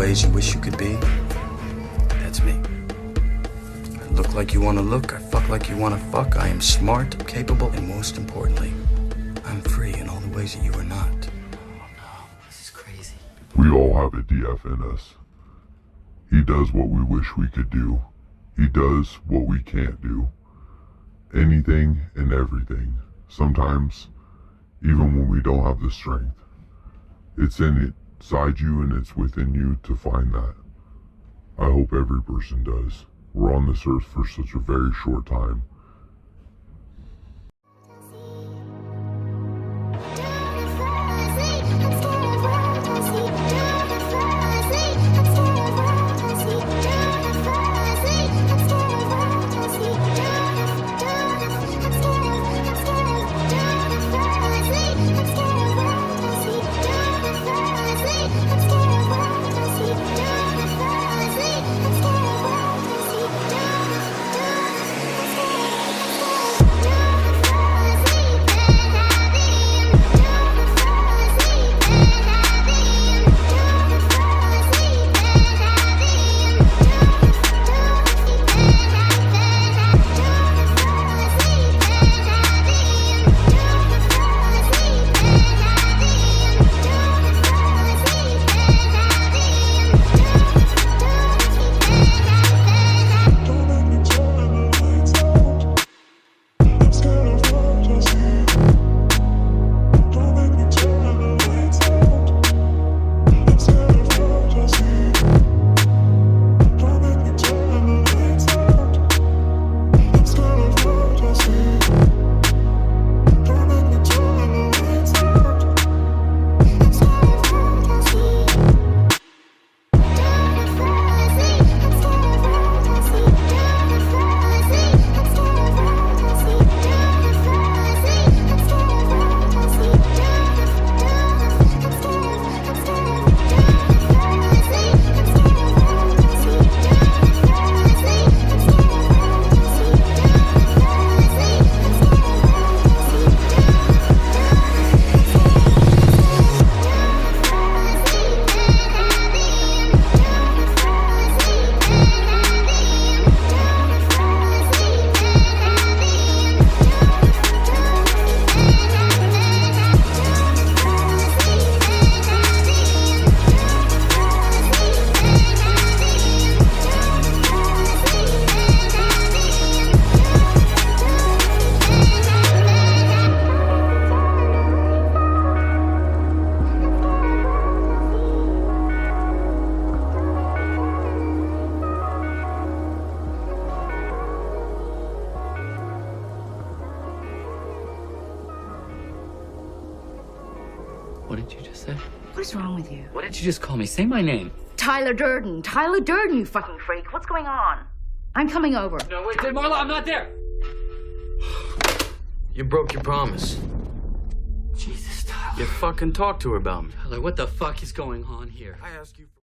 ways you wish you could be? That's me. I look like you want to look. I fuck like you want to fuck. I am smart, capable, and most importantly, I'm free in all the ways that you are not. Oh no, this is crazy. We all have a DF in us. He does what we wish we could do. He does what we can't do. Anything and everything. Sometimes, even when we don't have the strength. It's inside you and it's within you to find that. I hope every person does. We're on this earth for such a very short time. What did you just say? What is wrong with you? What did you just call me? Say my name. Tyler Durden. Tyler Durden, you fucking freak. What's going on? I'm coming over. No, wait, Marla, I'm not there. You broke your promise. Jesus, Tyler. You fucking talked to her about me. Tyler, what the fuck is going on here? I ask you for